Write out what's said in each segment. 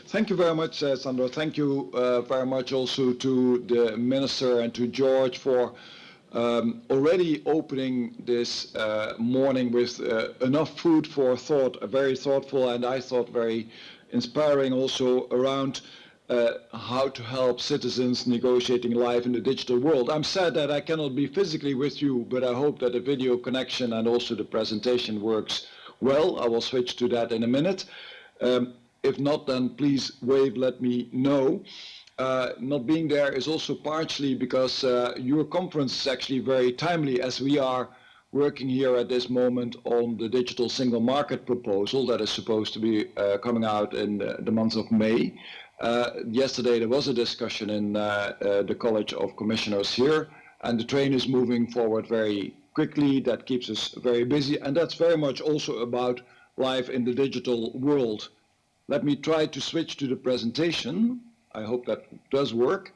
Thank you very much, Sandro. Thank you very much also to the Minister and to George for already opening this morning with enough food for thought, very thoughtful and I thought very inspiring also around how to help citizens negotiating life in the digital world. I'm sad that I cannot be physically with you, but I hope that the video connection and also the presentation works well. I will switch to that in a minute. If not, then please wave, let me know. Not being there is also partially because your conference is actually very timely, as we are working here at this moment on the digital single market proposal that is supposed to be coming out in the month of May. Yesterday there was a discussion in the College of Commissioners here, and the train is moving forward very quickly. That keeps us very busy, and that's very much also about life in the digital world. Let me try to switch to the presentation. I hope that does work.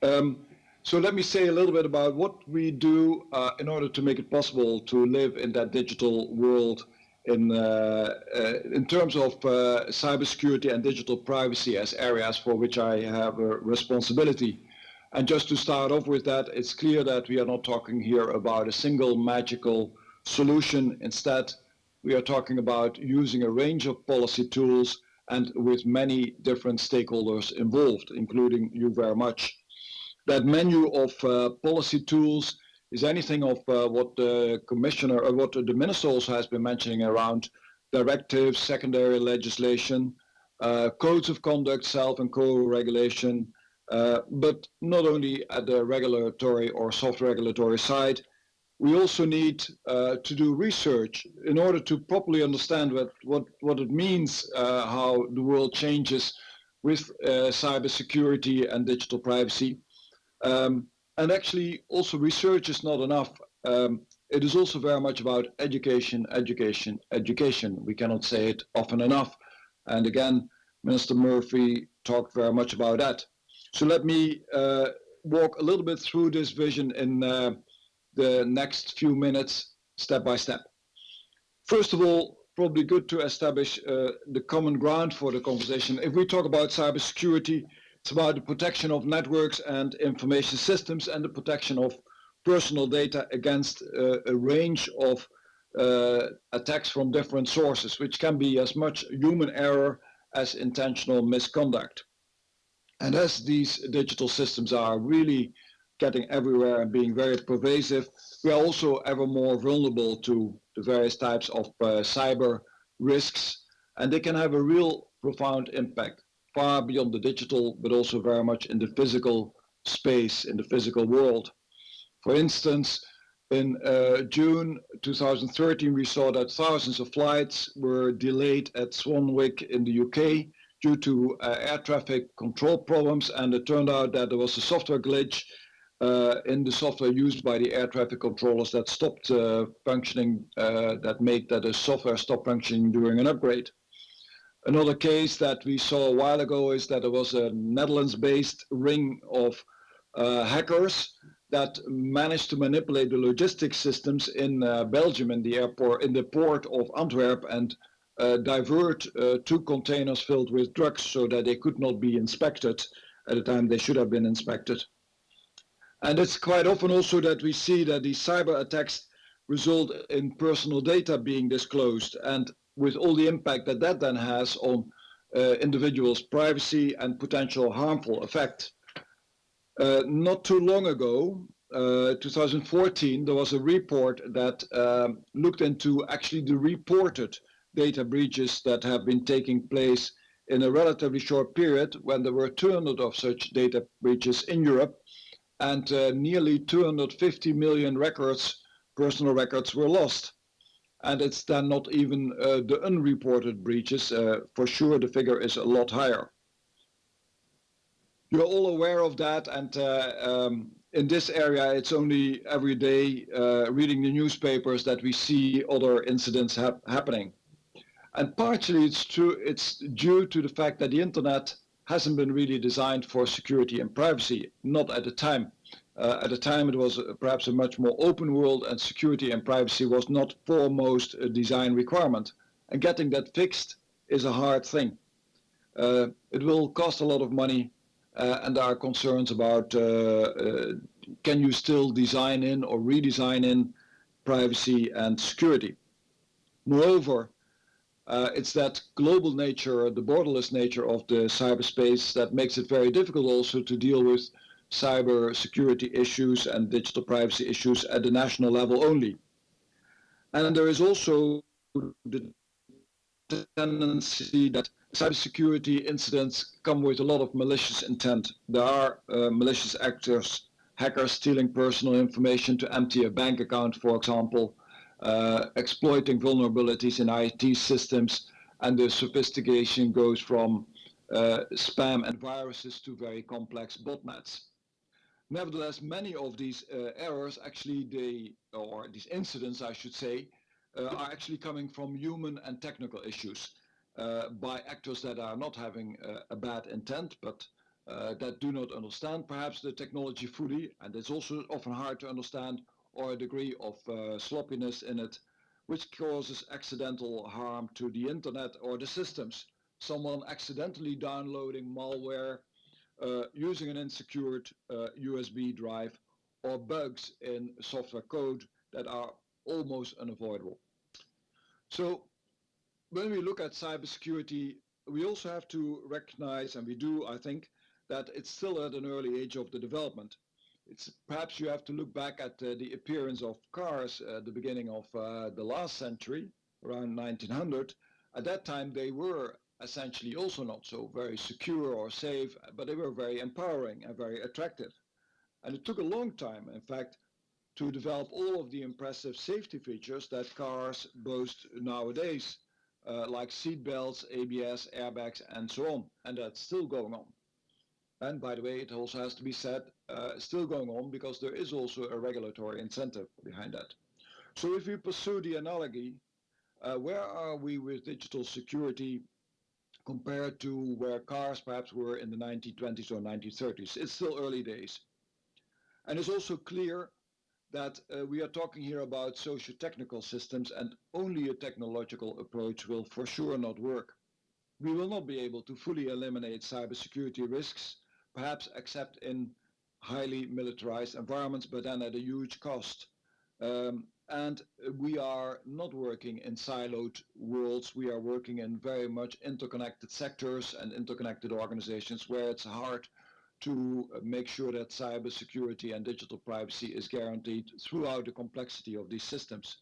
So let me say a little bit about what we do in order to make it possible to live in that digital world in terms of cybersecurity and digital privacy as areas for which I have a responsibility. And just to start off with that, it's clear that we are not talking here about a single magical solution. Instead, we are talking about using a range of policy tools and with many different stakeholders involved, including you very much. That menu of policy tools is anything of what the Commissioner, or what the Minister also has been mentioning around directives, secondary legislation, codes of conduct, self and co-regulation, but not only at the regulatory or soft regulatory side. We also need to do research in order to properly understand what it means, how the world changes with cybersecurity and digital privacy. And actually, also research is not enough. It is also very much about education, education, education. We cannot say it often enough. And again, Minister Murphy talked very much about that. So let me walk a little bit through this vision in the next few minutes, step by step. First of all, probably good to establish the common ground for the conversation. If we talk about cybersecurity, it's about the protection of networks and information systems and the protection of personal data against a range of attacks from different sources, which can be as much human error as intentional misconduct. And as these digital systems are really getting everywhere and being very pervasive, we are also ever more vulnerable to the various types of cyber risks, and they can have a real profound impact far beyond the digital, but also very much in the physical space, in the physical world. For instance, in June 2013, we saw that thousands of flights were delayed at Swanwick in the UK due to air traffic control problems, and it turned out that there was a software glitch in the software used by the air traffic controllers that stopped functioning, that made that the software stop functioning during an upgrade. Another case that we saw a while ago is that there was a Netherlands-based ring of hackers that managed to manipulate the logistics systems in Belgium, in the airport, in the port of Antwerp, and divert 2 containers filled with drugs so that they could not be inspected at the time they should have been inspected. And it's quite often also that we see that these cyber attacks result in personal data being disclosed, and with all the impact that that then has on individuals' privacy and potential harmful effect. Not too long ago, 2014, there was a report that looked into actually the reported data breaches that have been taking place in a relatively short period, when there were 200 of such data breaches in Europe, and nearly 250 million records, personal records, were lost. And it's then not even the unreported breaches. For sure, the figure is a lot higher. You're all aware of that, and in this area, it's only every day reading the newspapers that we see other incidents happening. And partially it's true, it's due to the fact that the internet hasn't been really designed for security and privacy, not at the time. At the time, it was perhaps a much more open world, and security and privacy was not foremost a design requirement. And getting that fixed is a hard thing. It will cost a lot of money, and there are concerns about can you still design in or redesign in privacy and security. Moreover, it's that global nature, the borderless nature of the cyberspace that makes it very difficult also to deal with cyber security issues and digital privacy issues at the national level only. And there is also the tendency that cybersecurity incidents come with a lot of malicious intent. There are malicious actors, hackers stealing personal information to empty a bank account, for example, exploiting vulnerabilities in IT systems, and the sophistication goes from spam and viruses to very complex botnets. Nevertheless, many of these errors actually or these incidents I should say, are actually coming from human and technical issues by actors that are not having a bad intent, but that do not understand perhaps the technology fully, and it's also often hard to understand, or a degree of sloppiness in it, which causes accidental harm to the internet or the systems. Someone accidentally downloading malware, using an unsecured USB drive, or bugs in software code that are almost unavoidable. So when we look at cybersecurity, we also have to recognize, and we do, I think, that it's still at an early age of the development. It's perhaps you have to look back at the appearance of cars at the beginning of the last century, around 1900. At that time, they were essentially also not so very secure or safe, but they were very empowering and very attractive. And it took a long time, in fact, to develop all of the impressive safety features that cars boast nowadays, like seat belts, ABS, airbags, and so on. And that's still going on. And by the way, it also has to be said, still going on because there is also a regulatory incentive behind that. So if we pursue the analogy, where are we with digital security compared to where cars perhaps were in the 1920s or 1930s? It's still early days. And it's also clear that we are talking here about socio-technical systems, and only a technological approach will for sure not work. We will not be able to fully eliminate cybersecurity risks, perhaps except in highly militarized environments, but then at a huge cost. And we are not working in siloed worlds. We are working in very much interconnected sectors and interconnected organizations where it's hard to make sure that cybersecurity and digital privacy is guaranteed throughout the complexity of these systems.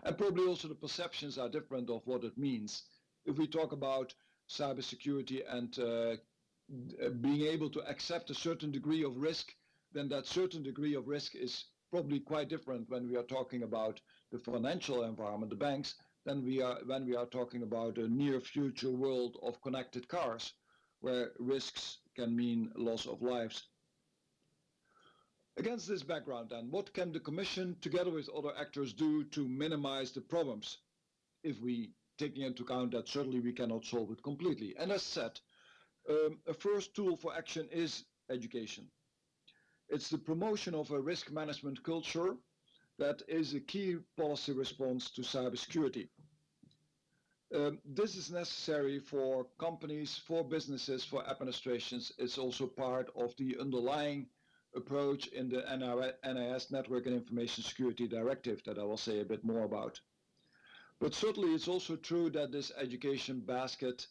And probably also the perceptions are different of what it means. If we talk about cybersecurity and being able to accept a certain degree of risk, then that certain degree of risk is probably quite different when we are talking about the financial environment, the banks, than when we are talking about a near future world of connected cars, where risks can mean loss of lives. Against this background then, what can the Commission, together with other actors, do to minimize the problems, if we taking into account that certainly we cannot solve it completely? And as said, a first tool for action is education. It's the promotion of a risk management culture that is a key policy response to cybersecurity. This is necessary for companies, for businesses, for administrations. It's also part of the underlying approach in the NIS Network and Information Security Directive that I will say a bit more about. But certainly it's also true that this education basket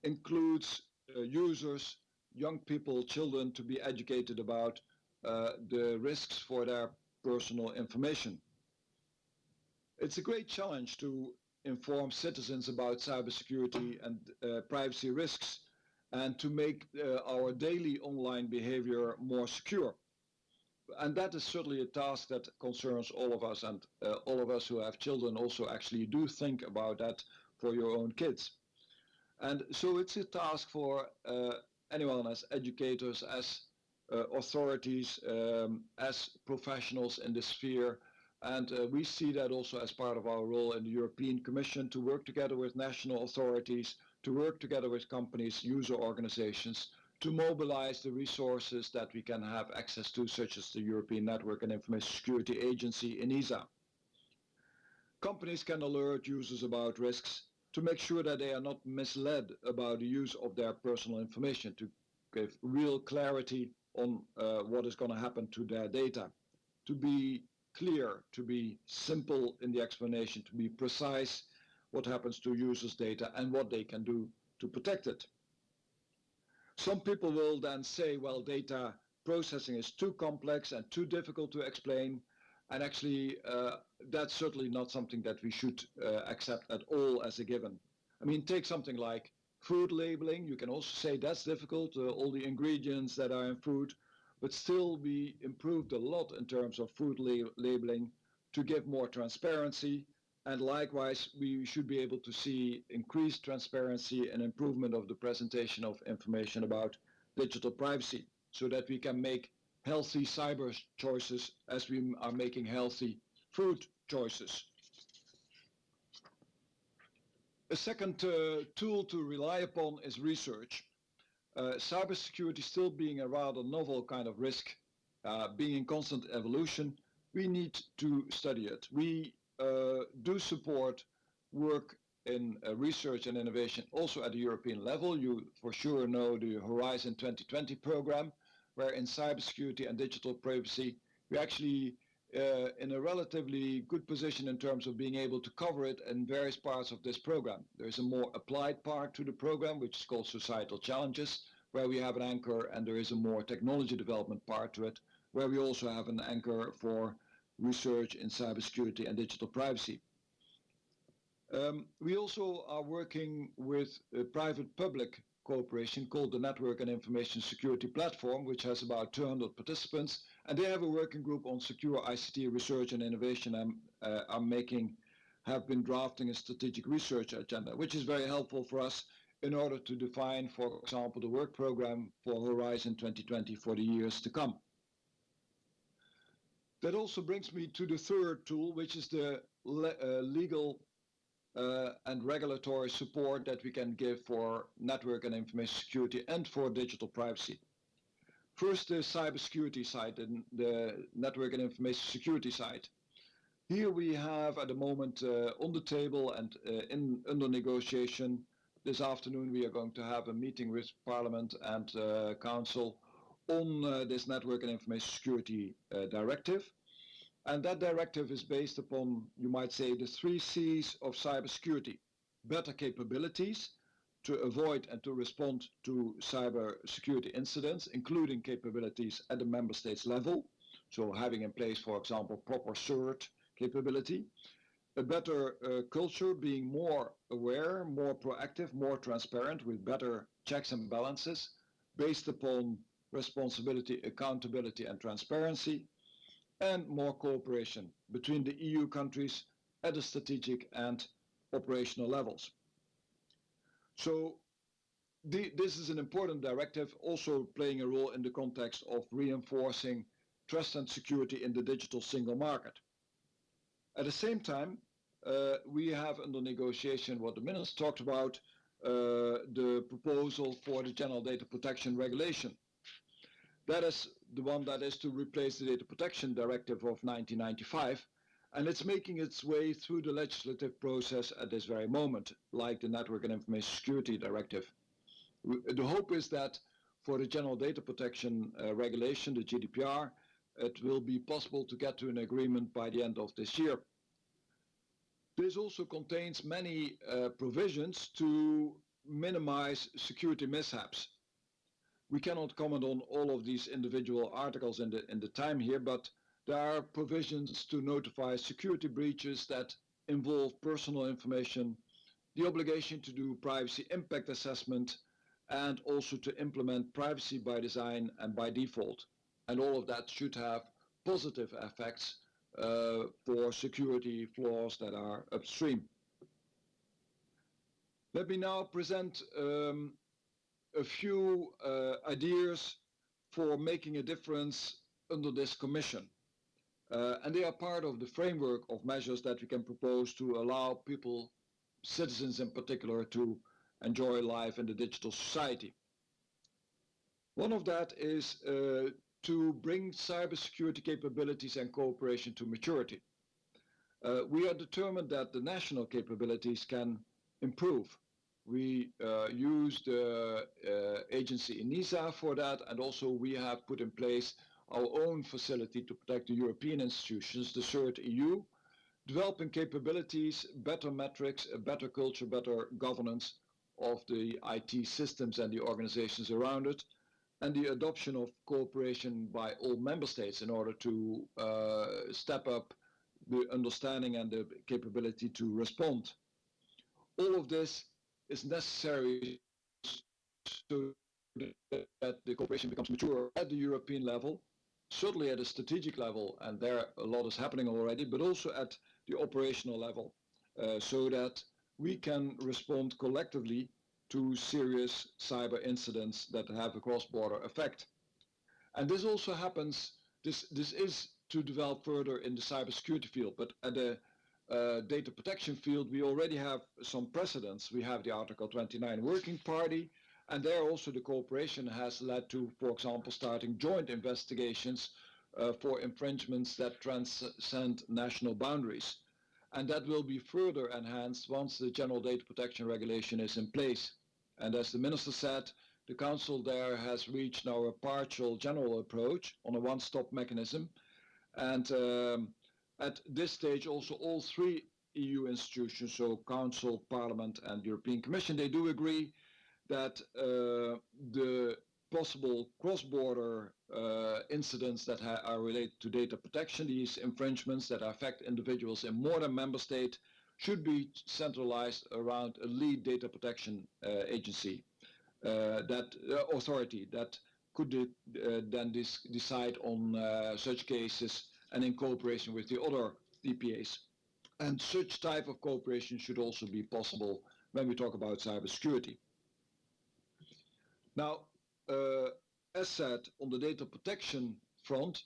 includes users, young people, children, to be educated about the risks for their personal information. It's a great challenge to inform citizens about cybersecurity and privacy risks, and to make our daily online behavior more secure. And that is certainly a task that concerns all of us, and all of us who have children also actually do think about that for your own kids. And so it's a task for anyone as educators, as authorities, as professionals in this sphere. And we see that also as part of our role in the European Commission, to work together with national authorities, to work together with companies, user organizations, to mobilize the resources that we can have access to, such as the European Network and Information Security Agency, ENISA. Companies can alert users about risks, to make sure that they are not misled about the use of their personal information, to give real clarity on what is going to happen to their data, to be clear, to be simple in the explanation, to be precise what happens to users' data and what they can do to protect it. Some people will then say, well, data processing is too complex and too difficult to explain, and actually that's certainly not something that we should accept at all as a given. I mean, take something like food labeling. You can also say that's difficult, all the ingredients that are in food, but still we improved a lot in terms of food labeling to give more transparency. And likewise, we should be able to see increased transparency and improvement of the presentation of information about digital privacy, so that we can make healthy cyber choices as we are making healthy food choices. A second tool to rely upon is research. Cybersecurity still being a rather novel kind of risk, being in constant evolution, we need to study it. We do support work in research and innovation also at the European level. You for sure know the Horizon 2020 program, where in cybersecurity and digital privacy, we actually in a relatively good position in terms of being able to cover it in various parts of this program. There's a more applied part to the program, which is called Societal Challenges, where we have an anchor, and there is a more technology development part to it, where we also have an anchor for research in cybersecurity and digital privacy. We also are working with a private-public cooperation called the Network and Information Security Platform, which has about 200 participants, and they have a working group on secure ICT research and innovation, and have been drafting a strategic research agenda, which is very helpful for us in order to define, for example, the work program for Horizon 2020 for the years to come. That also brings me to the third tool, which is the legal and regulatory support that we can give for network and information security and for digital privacy. First, the cybersecurity side and the network and information security side. Here we have at the moment on the table and under negotiation. This afternoon we are going to have a meeting with Parliament and Council on this network and information security directive. And that directive is based upon, you might say, the 3 C's of cybersecurity. Better capabilities to avoid and to respond to cybersecurity incidents, including capabilities at the member states level. So having in place, for example, proper CERT capability. A better culture, being more aware, more proactive, more transparent, with better checks and balances, based upon responsibility, accountability, and transparency. And more cooperation between the EU countries at the strategic and operational levels. So this is an important directive, also playing a role in the context of reinforcing trust and security in the digital single market. At the same time, we have under negotiation what the minister talked about, the proposal for the General Data Protection Regulation. That is the one that is to replace the Data Protection Directive of 1995, and it's making its way through the legislative process at this very moment, like the Network and Information Security Directive. The hope is that for the General Data Protection Regulation, the GDPR, it will be possible to get to an agreement by the end of this year. This also contains many provisions to minimize security mishaps. We cannot comment on all of these individual articles in the time here, but there are provisions to notify security breaches that involve personal information, the obligation to do privacy impact assessment, and also to implement privacy by design and by default. And all of that should have positive effects for security flaws that are upstream. Let me now present a few ideas for making a difference under this commission. And they are part of the framework of measures that we can propose to allow people, citizens in particular, to enjoy life in the digital society. One of that is to bring cybersecurity capabilities and cooperation to maturity. We are determined that the national capabilities can improve. We use the agency ENISA for that, and also we have put in place our own facility to protect the European institutions, the third EU, developing capabilities, better metrics, a better culture, better governance of the IT systems and the organizations around it, and the adoption of cooperation by all member states in order to step up the understanding and the capability to respond. All of this is necessary so that the cooperation becomes mature at the European level, certainly at a strategic level, and there a lot is happening already, but also at the operational level, so that we can respond collectively to serious cyber incidents that have a cross-border effect. And this also happens, this is to develop further in the cybersecurity field, but at the data protection field, we already have some precedents. We have the Article 29 Working Party, and there also the cooperation has led to, for example, starting joint investigations for infringements that transcend national boundaries. And that will be further enhanced once the General Data Protection Regulation is in place. And as the Minister said, the Council there has reached now a partial general approach on a one-stop mechanism. And at this stage, also all three EU institutions, so Council, Parliament and European Commission, they do agree that the possible cross-border incidents that are related to data protection, these infringements that affect individuals in more than one member state, should be centralized around a lead data protection agency, authority that could then decide on such cases and in cooperation with the other DPAs. And such type of cooperation should also be possible when we talk about cybersecurity. Now, as said, on the data protection front,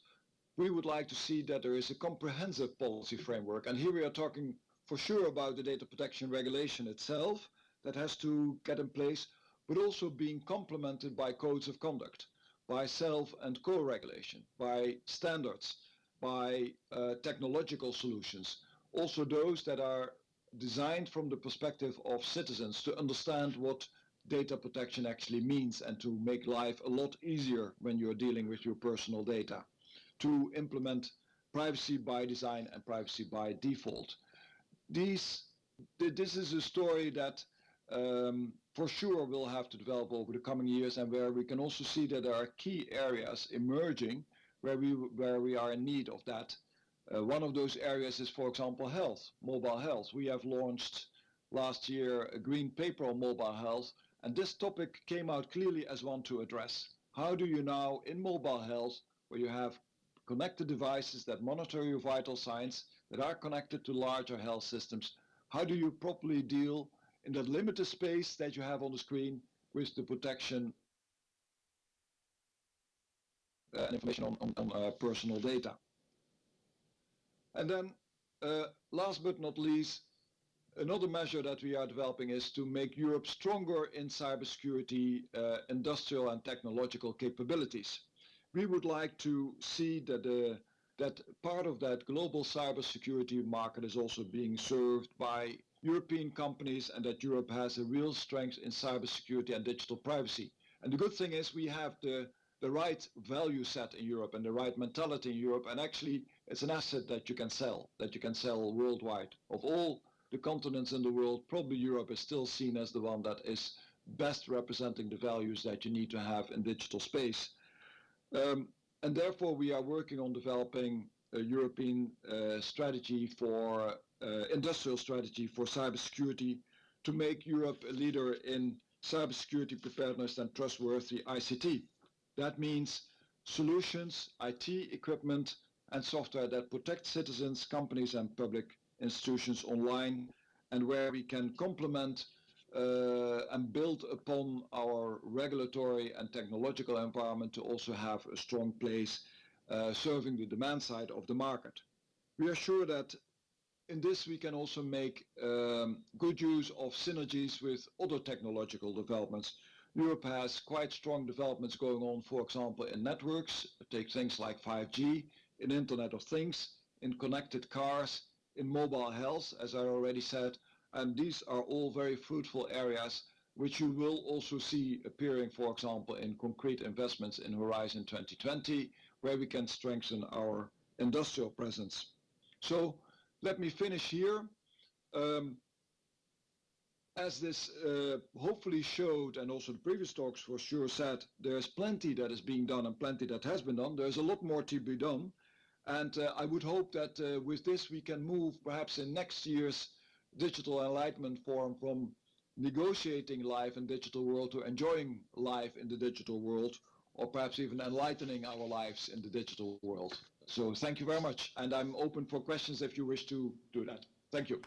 we would like to see that there is a comprehensive policy framework. And here we are talking for sure about the data protection regulation itself that has to get in place, but also being complemented by codes of conduct, by self and co-regulation, by standards, by technological solutions, also those that are designed from the perspective of citizens to understand what data protection actually means and to make life a lot easier when you're dealing with your personal data, to implement privacy by design and privacy by default. This is a story that for sure will have to develop over the coming years, and where we can also see that there are key areas emerging where we are in need of that. One of those areas is, for example, health, mobile health. We have launched last year a green paper on mobile health, and this topic came out clearly as one to address. How do you now, in mobile health, where you have connected devices that monitor your vital signs, that are connected to larger health systems, how do you properly deal in that limited space that you have on the screen with the protection and information on personal data? And then, last but not least, another measure that we are developing is to make Europe stronger in cybersecurity, industrial and technological capabilities. We would like to see that that part of that global cybersecurity market is also being served by European companies, and that Europe has a real strength in cybersecurity and digital privacy. And the good thing is we have the right value set in Europe and the right mentality in Europe, and actually it's an asset that you can sell worldwide. Of all the continents in the world, probably Europe is still seen as the one that is best representing the values that you need to have in digital space. And therefore we are working on developing a European strategy for industrial strategy for cybersecurity to make Europe a leader in cybersecurity preparedness and trustworthy ICT. That means solutions, IT equipment and software that protect citizens, companies and public institutions online, and where we can complement and build upon our regulatory and technological environment to also have a strong place serving the demand side of the market. We are sure that in this we can also make good use of synergies with other technological developments. Europe has quite strong developments going on, for example, in networks. Take things like 5G, in Internet of Things, in connected cars, in mobile health, as I already said, And these are all very fruitful areas which you will also see appearing, for example, in concrete investments in Horizon 2020, where we can strengthen our industrial presence. So let me finish here. Um, as this hopefully showed, and also the previous talks for sure said, there's plenty that is being done and plenty that has been done. There's a lot more to be done. And I would hope that with this we can move perhaps in next year's Digital Enlightenment Forum from negotiating life in digital world to enjoying life in the digital world, or perhaps even enlightening our lives in the digital world. So thank you very much. And I'm open for questions if you wish to do that. Thank you.